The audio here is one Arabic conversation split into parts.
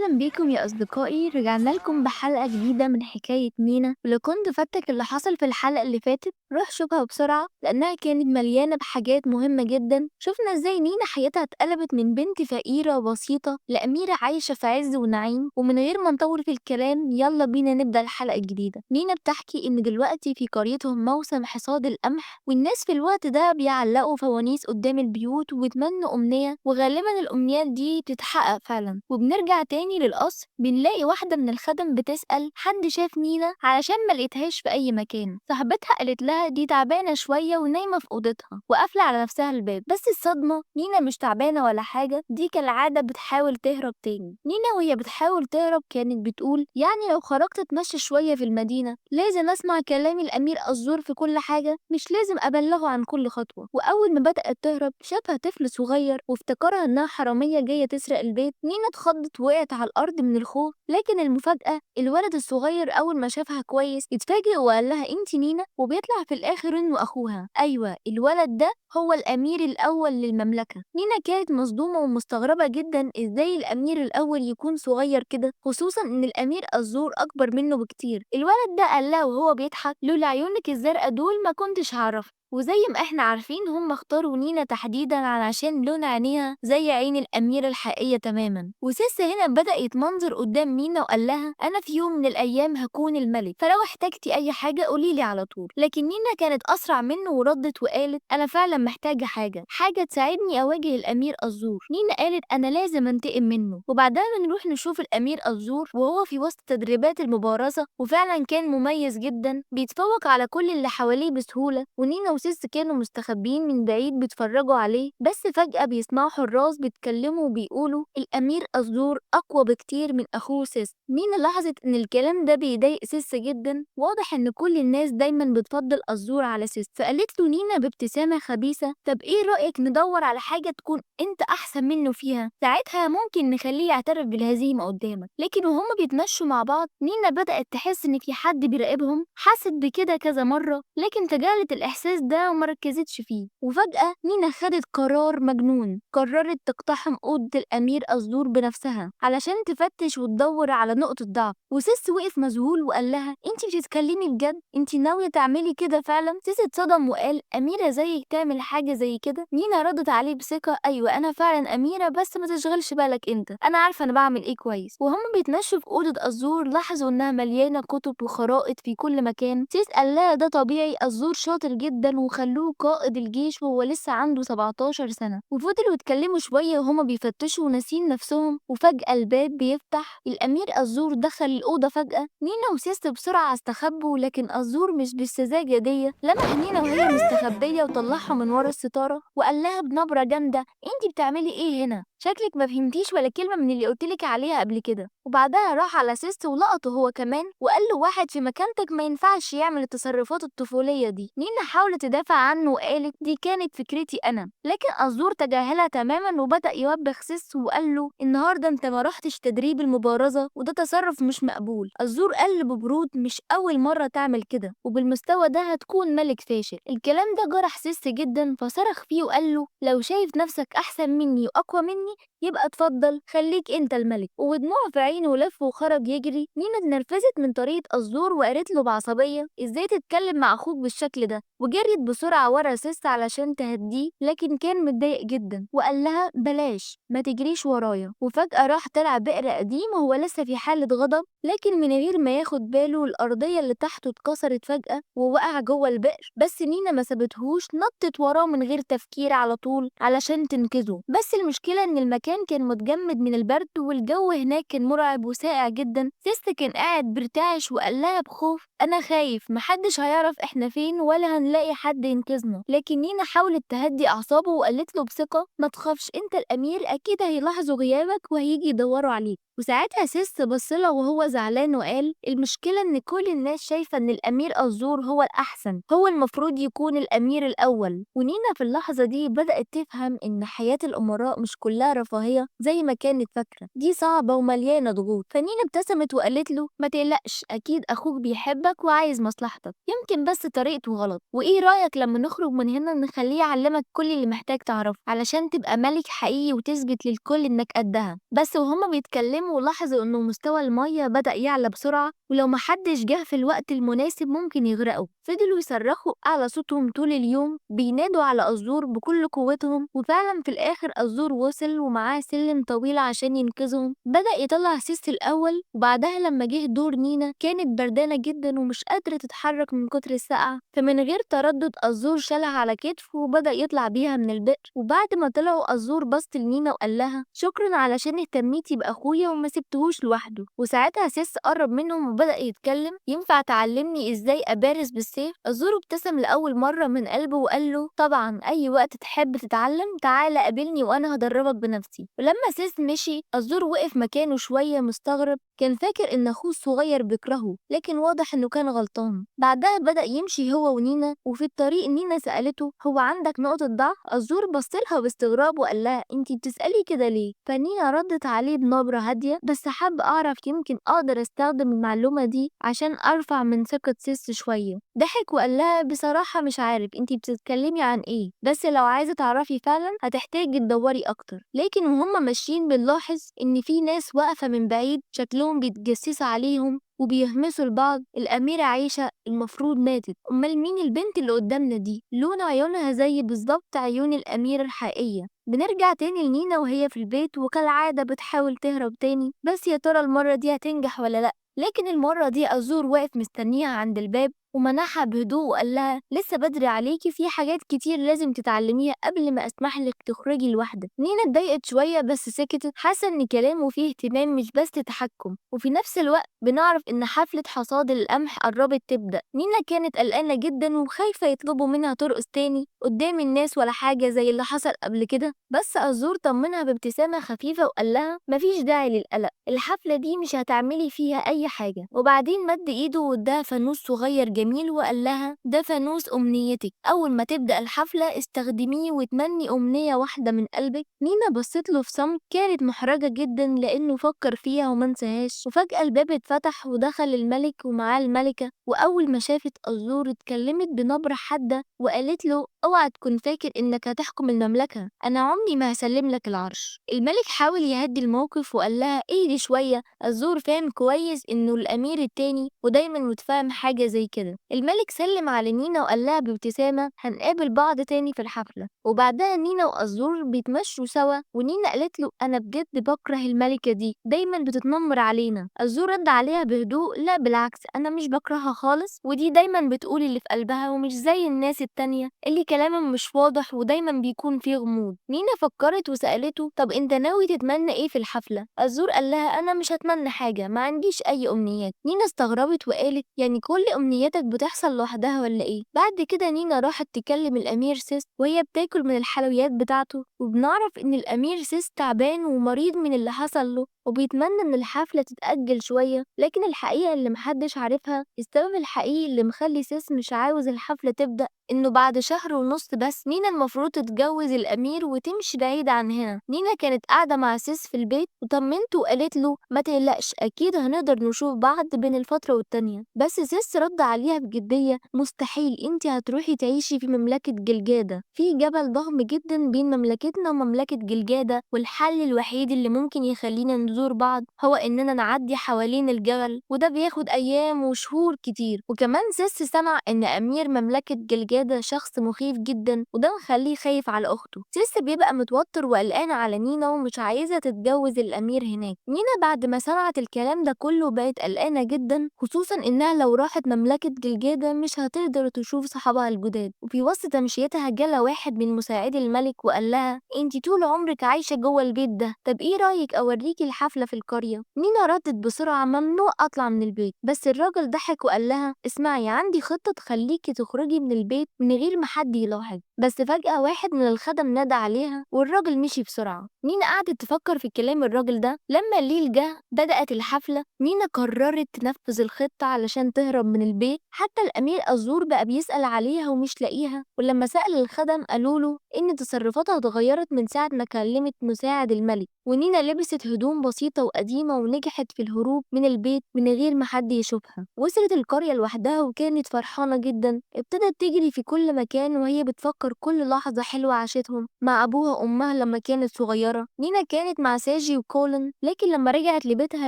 أهلا بيكم يا أصدقائي، رجعنا لكم بحلقة جديدة من حكاية مينا. ولو كنت فاتك اللي حصل في الحلقة اللي فاتت روح شوفها بسرعة لأنها كانت مليانة بحاجات مهمة جدا. شفنا ازاي مينا حياتها اتقلبت من بنت فقيرة وبسيطة لأميرة عايشة في عز ونعيم. ومن غير ما نطول في الكلام يلا بينا نبدأ الحلقة الجديدة. مينا بتحكي إن دلوقتي في قريتهم موسم حصاد القمح، والناس في الوقت ده بيعلقوا فوانيس قدام البيوت وبيتمنوا أمنية، وغالبا الأمنيات دي بتتحقق فعلا. وبنرجع تاني للقصر بنلاقي واحدة من الخدم بتسأل حد شاف مينا علشان ما لقيتهاش في أي مكان. صاحبتها قالت لها دي تعبانة شوية ونايمة في أوضتها وقافلة على نفسها الباب. بس الصدمة مينا مش تعبانة ولا حاجة، دي كالعادة بتحاول تهرب تاني. مينا وهي بتحاول تهرب كانت بتقول يعني لو خرجت اتمشى شوية في المدينة لازم أسمع كلام الأمير أزور في كل حاجة، مش لازم أبلغه عن كل خطوة. وأول ما بدأت تهرب شافها طفل صغير وافتكرها إنها حرامية جاية تسرق البيت. مينا اتخضت وقعت على الأرض من الخوف، لكن المفاجأة الولد الصغير أول ما شافها كويس اتفاجئ وقال لها انتي مينا، وبيطلع في الآخر إنه أخوها. أيوة الولد ده هو الأمير الأول للمملكة. مينا كانت مصدومة ومستغربة جدا ازاي الأمير الأول يكون صغير كده، خصوصا إن الأمير الزور أكبر منه بكتير. الولد ده قال لها وهو بيضحك لولا عيونك الزرقاء دول ما كنتش هعرف. وزي ما احنا عارفين هم اختاروا نينا تحديدا علشان لون عينيها زي عين الأميرة الحقيقية تماما. وسيس هنا بدأ يتمنظر قدام مينا وقال لها أنا في يوم من الأيام هكون الملك، فلو احتجتي أي حاجة قوليلي على طول. لكن مينا كانت أسرع منه وردت وقالت أنا فعلا محتاجة حاجة تساعدني أواجه الأمير الزور. مينا قالت أنا لازم أنتقم منه. وبعدها بنروح نشوف الأمير الزور وهو في وسط تدريبات المبارزة، وفعلا كان مميز جدا بيتفوق على كل اللي حواليه بسهولة. ونينا وسيس كانوا مستخبيين من بعيد بيتفرجوا عليه، بس فجأة بيسمعوا حراس بيتكلموا وبيقولوا الأمير الزور أقوى بكتير من أخوه سيس. مينا لاحظت إن الكلام ده بيضايق سيس جدا، واضح إن كل الناس دايما بتفضل الزور على سيس. فقالت له نينا بابتسامة خبيثة طب إيه رأيك ندور على حاجة تكون أنت أحسن منه فيها، ساعتها ممكن نخليه يعترف بالهزيمة قدامك. لكن وهم بيتمشوا مع بعض نينا بدأت تحس إن في حد بيراقبهم، حست بكده كذا مرة لكن تجاهلت الإحساس ده ومركزتش فيه. وفجأة نينا خدت قرار مجنون، قررت تقتحم أوضة الأمير الزور بنفسها علشان تفتش وتدور على نقطة ضعف. وسيس وقف مذهول وقال لها انتي بتتكلمي بجد؟ انتي ناوية تعملي كده فعلا؟ سيس اتصدم وقال أميرة زيك تعمل حاجة زي كده؟ نينا ردت عليه بثقة أيوة أنا فعلا أميرة، بس ما تشغلش بالك انت، أنا عارفة أنا بعمل إيه كويس. وهم بيتمشوا في أوضة الزور لاحظوا إنها مليانة كتب وخرائط في كل مكان. سيس قال لها ده طبيعي، الزور شاطر جدا وخلوه قائد الجيش وهو لسه عنده 17 سنة. وفضلوا يتكلموا شوية وهما بيفتشوا وناسين نفسهم، وفجأة الباب بيفتح الأمير الزور دخل الأوضة فجأة. نينا وسيس بسرعة استخبوا، لكن الزور مش بالسذاجة دي لمح نينا وهي مستخبية وطلعها من ورا الستارة وقال لها بنبرة جامدة انتي بتعملي ايه هنا؟ شكلك ما فهمتيش ولا كلمة من اللي قلتلك عليها قبل كده. وبعدها راح على سيس ولقطه هو كمان وقال له واحد في مكانتك ما ينفعش يعمل التصرفات الطفولية دي. نينا حاولت تدافع عنه وقالت دي كانت فكرتي أنا، لكن الزور تجاهلها تماما وبدأ يوبخ سيس وقال له النهاردة انت ما رحتش تدريب المبارزة وده تصرف مش مقبول. الزور قال ببرود مش أول مرة تعمل كده، وبالمستوى ده هتكون ملك فاشل. الكلام ده جرح سيس جدا فصرخ فيه وقال له لو شايف نفسك أحسن مني وأقوى مني يبقى اتفضل خليك انت الملك. ودموع في عينه لف وخرج يجري. نينا اتنرفزت من طريقة الزور وقالت له بعصبية ازاي تتكلم مع اخوك بالشكل ده، وجريت بسرعة ورا سيس علشان تهديه، لكن كان متضايق جدا وقال لها بلاش ما تجريش ورايا. وفجأة راح طلع بئر قديم وهو لسه في حالة غضب، لكن من غير ما ياخد باله الأرضية اللي تحته اتكسرت فجأة ووقع جوه البئر. بس نينا ما سابتهوش، نطت وراه من غير تفكير على طول علشان تنقذه. بس المشكلة ان المكان كان متجمد من البرد والجو هناك كان مرعب وساقع جدا. سيست كان قاعد برتعش وقال لها بخوف انا خايف محدش هيعرف احنا فين ولا هنلاقي حد ينقذنا. لكن نينا حاولت تهدي اعصابه وقالت له بثقة ما تخافش انت الامير اكيد هيلاحظوا غيابك وهيجي يدوروا عليك. وساعتها سيس بصله وهو زعلان وقال المشكلة ان كل الناس شايفة ان الامير الزور هو الاحسن، هو المفروض يكون الامير الاول. ونينا في اللحظة دي بدأت تفهم ان حياة الامراء مش كلها رفاهية رفاهية زي ما كانت فاكرة، دي صعبة ومليانة ضغوط. فنينا ابتسمت وقالت له ما تقلقش، أكيد أخوك بيحبك وعايز مصلحتك، يمكن بس طريقته غلط. وإيه رأيك لما نخرج من هنا نخليه يعلمك كل اللي محتاج تعرفه علشان تبقى ملك حقيقي وتثبت للكل إنك قدها. بس وهما بيتكلموا لاحظوا إنه مستوى المية بدأ يعلى بسرعة، ولو محدش جه في الوقت المناسب ممكن يغرقوا. فضلوا يصرخوا أعلى صوتهم طول اليوم بينادوا على أزور بكل قوتهم، وفعلا في الآخر أزور وصل ومعاه سلم طويل عشان ينقذهم. بدأ يطلع سيس الأول، وبعدها لما جه دور نينا كانت بردانة جدا ومش قادرة تتحرك من كتر السقعة، فمن غير تردد أزور شالها على كتفه وبدأ يطلع بيها من البئر. وبعد ما طلعوا أزور بص لنينا وقال لها شكرا علشان اهتميتي بأخويا وما سبتهوش لوحده. وساعتها سيس قرب منهم وبدأ يتكلم ينفع تعلمني ازاي أبارز بالسيف؟ أزور ابتسم لأول مرة من قلبه وقال له طبعا أي وقت تحب تتعلم تعالى قابلني وأنا هدربك بنفسي. ولما سيس مشي أزور وقف مكانه شوية مستغرب، كان فاكر إن أخوه الصغير بيكرهه لكن واضح إنه كان غلطان. بعدها بدأ يمشي هو ونينا، وفي الطريق نينا سألته هو عندك نقطة ضعف؟ أزور بصلها باستغراب وقال لها انتي بتسألي كده ليه؟ فنينا ردت عليه بنبرة هادية بس حب أعرف يمكن أقدر أستخدم المعلومة دي عشان أرفع من ثقة سيس شوية. ضحك وقال لها بصراحة مش عارف انتي بتتكلمي عن ايه، بس لو عايزة تعرفي فعلا هتحتاجي تدوري أكتر. لكن وهم ماشيين بنلاحظ إن في ناس واقفة من بعيد شكلهم بيتجسسوا عليهم وبيهمسوا لبعض. الأميرة عايشة المفروض ماتت، أمال مين البنت اللي قدامنا دي؟ لون عيونها زي بالظبط عيون الأميرة الحقيقية. بنرجع تاني لنينا وهي في البيت وكالعادة بتحاول تهرب تاني، بس يا ترى المرة دي هتنجح ولا لأ؟ لكن المرة دي أزور واقف مستنيها عند الباب ومنحها بهدوء وقال لها لسه بدري عليكي، في حاجات كتير لازم تتعلميها قبل ما اسمح لك تخرجي لوحدك. نينا اتضايقت شويه بس سكتت، حاسه ان كلامه فيه اهتمام مش بس تحكم. وفي نفس الوقت بنعرف ان حفله حصاد القمح قربت تبدا. نينا كانت قلقانه جدا وخايفه يطلبوا منها ترقص تاني قدام الناس ولا حاجه زي اللي حصل قبل كده، بس أزور طمنها بابتسامه خفيفه وقال لها مفيش داعي للقلق، الحفله دي مش هتعملي فيها اي حاجه. وبعدين مد ايده واداها فانوس صغير جميل وقال لها ده فانوس أمنيتك، أول ما تبدأ الحفلة استخدميه وتمني أمنية واحدة من قلبك. نينا بصت له في صمت، كانت محرجة جدا لأنه فكر فيها ومنساهاش. وفجأة الباب اتفتح ودخل الملك ومعاه الملكة، وأول ما شافت أزور اتكلمت بنبرة حادة وقالت له اوعى تكون فاكر انك هتحكم المملكة، انا عمري ما هسلم لك العرش. الملك حاول يهدي الموقف وقال لها اهدي شوية، الزور فاهم كويس انه الامير التاني ودايما متفاهم حاجة زي كده. الملك سلم على نينا وقال لها بابتسامة هنقابل بعض تاني في الحفلة. وبعدها نينا وأزور بيتمشوا سوا، ونينا قالت له أنا بجد بكره الملكة دي، دايما بتتنمر علينا. أزور رد عليها بهدوء لا بالعكس أنا مش بكرهها خالص، ودي دايما بتقول اللي في قلبها ومش زي الناس التانية اللي كلامهم مش واضح ودايما بيكون فيه غموض. نينا فكرت وسألته طب انت ناوي تتمنى ايه في الحفلة؟ أزور قال لها أنا مش هتمنى حاجة، ما عنديش أي أمنيات. نينا استغربت وقالت يعني كل أمنياتك بتحصل لوحدها ولا إيه؟ بعد كده نينا راحت تكلم الأمير سيس وهي بتاكل من الحلويات بتاعته، وبنعرف إن الأمير سيس تعبان ومريض من اللي حصل له وبيتمنى إن الحفلة تتأجل شوية. لكن الحقيقة اللي محدش عارفها السبب الحقيقي اللي مخلي سيس مش عاوز الحفلة تبدأ إنه بعد شهر ونص بس نينا المفروض تتجوز الأمير وتمشي بعيد عن هنا. نينا كانت قاعدة مع سيس في البيت وطمنته وقالت له ما تقلقش أكيد هنقدر نشوف بعض بين الفترة والتانية. بس سيس رد عليها بجدية مستحيل، انت هتروحي تعيشي في مملكة جلجادة، في جبل ضخم جدا بين مملكتنا ومملكة جلجادة، والحل الوحيد اللي ممكن يخلينا نزور بعض هو إننا نعدي حوالين الجبل، وده بياخد أيام وشهور كتير. وكمان سيس سمع إن أمير مملكة جلجادة شخص مخيف جدا وده مخليه خايف على أخته. سيس بيبقى متوتر وقلقان على نينا ومش عايزة تتجوز الأمير هناك. نينا بعد ما سمعت الكلام ده كله بقت قلقانة جدا، خصوصا إنها لو راحت مملكة جلجادة مش هتقدر تشوف صحابها الجداد. وفي وسط تمشيتها جالها واحد من مساعدي الملك وقال لها انتي طول عمرك عايشة جوه البيت ده، طب ايه رأيك اوريكي الحفلة في القرية؟ نينا ردت بسرعة ممنوع اطلع من البيت، بس الراجل ضحك وقال لها اسمعي عندي خطة تخليكي تخرجي من البيت من غير ما حد يلاحظ. بس فجأة واحد من الخدم نادى عليها والراجل مشي بسرعة. نينا قعدت تفكر في كلام الراجل ده. لما الليل جه بدأت الحفلة، نينا وقررت تنفذ الخطة علشان تهرب من البيت. حتى الأمير أزور بقى بيسأل عليها ومش لاقيها، ولما سأل الخدم قالوله إن تصرفاتها اتغيرت من ساعة ما كلمت مساعد الملك. ونينا لبست هدوم بسيطة وقديمة ونجحت في الهروب من البيت من غير ما حد يشوفها. وصلت القرية لوحدها وكانت فرحانة جدا، ابتدت تجري في كل مكان وهي بتفكر كل لحظة حلوة عاشتهم مع أبوها وأمها لما كانت صغيرة. نينا كانت مع ساجي وكولن، لكن لما رجعت لبيتها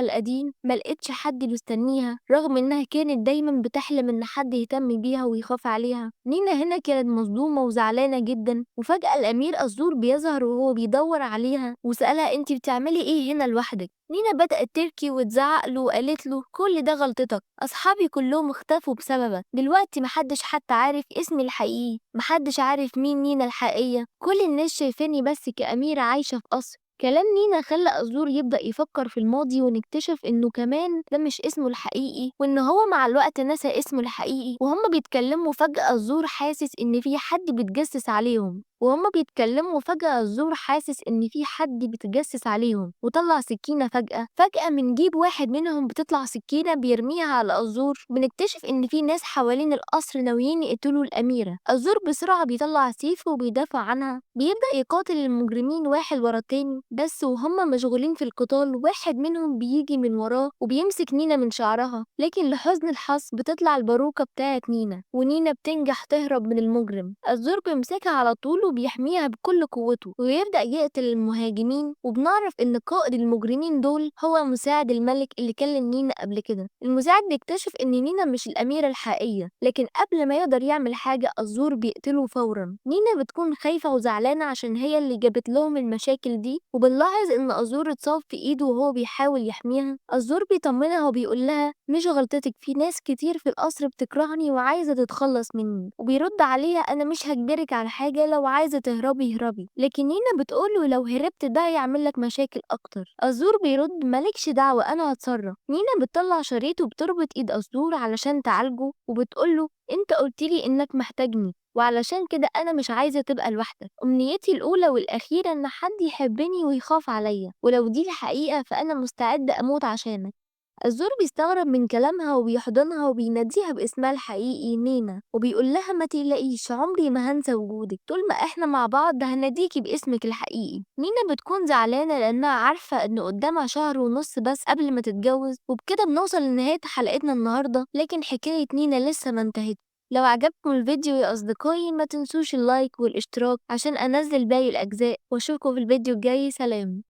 القديم ملقتش حد مستنيها، رغم إنها كانت دايما بتحلم إن حد يهتم بيها ويخاف عليها. نينا هنا كانت مصدومة وزعلانة جدا، وفجأة الأمير أزور بيظهر وهو بيدور عليها وسألها انتي بتعملي ايه هنا لوحدك؟ نينا بدأت تبكي وتزعق له وقالت له كل ده غلطتك، أصحابي كلهم اختفوا بسببك، دلوقتي محدش حتى عارف اسمي الحقيقي، محدش عارف مين نينا الحقيقية، كل الناس شايفاني بس كأميرة عايشة في قصر. كلام نينا خلى أزور يبدأ يفكر في الماضي، ونكتشف إنه كمان ده مش اسمه الحقيقي، وإن هو مع الوقت نسى اسمه الحقيقي. وهم بيتكلموا فجأة أزور حاسس إن في حد بيتجسس عليهم، وطلع سكينة. فجأة من جيب واحد منهم بتطلع سكينة بيرميها على أزور. بنكتشف إن في ناس حوالين القصر ناويين يقتلوا الأميرة. أزور بسرعة بيطلع سيفه وبيدافع عنها، بيبدأ يقاتل المجرمين واحد ورا التاني، بس وهم مشغولين في القتال واحد منهم بيجي من وراه وبيمسك نينا من شعرها، لكن لحسن الحظ بتطلع الباروكة بتاعت نينا، ونينا بتنجح تهرب من المجرم. الزور بيمسكها على طول وبيحميها بكل قوته ويبدأ يقتل المهاجمين. وبنعرف إن قائد المجرمين دول هو مساعد الملك اللي كلم نينا قبل كده. المساعد بيكتشف إن نينا مش الأميرة الحقيقية، لكن قبل ما يقدر يعمل حاجة الزور بيقتله فورا. نينا بتكون خايفة وزعلانة عشان هي اللي جابت لهم المشاكل دي، وبنلاحظ إن أزور اتصاب في إيده وهو بيحاول يحميها. الزور بيطمنها وبيقول لها مش غلطتك، في ناس كتير في القصر بتكرهني وعايزة تتخلص مني، وبيرد عليها أنا مش هجبرك على حاجة، لو عايزة تهربي اهربي. لكن نينا بتقوله لو هربت ده هيعملك مشاكل أكتر. الزور بيرد مالكش دعوة أنا هتصرف. نينا بتطلع شريط وبتربط إيد الزور علشان تعالجه، وبتقوله أنت قلتلي إنك محتاجني، وعلشان كده أنا مش عايزة تبقى لوحدك، أمنيتي الأولى والأخيرة إن حد يحبني ويخاف عليا، ولو دي الحقيقة فأنا مستعدة أموت عشانك. الزور بيستغرب من كلامها وبيحضنها وبيناديها باسمها الحقيقي نينا، وبيقول لها ما تقلقيش، عمري ما هنسى وجودك، طول ما احنا مع بعض هناديكي باسمك الحقيقي. نينا بتكون زعلانة لأنها عارفة إن قدامها شهر ونص بس قبل ما تتجوز. وبكده بنوصل لنهاية حلقتنا النهاردة، لكن حكاية نينا لسه ما انتهت. لو عجبكم الفيديو يا أصدقائي ما تنسوش اللايك والاشتراك عشان أنزل باقي الأجزاء، وأشوفكم في الفيديو الجاي. سلام.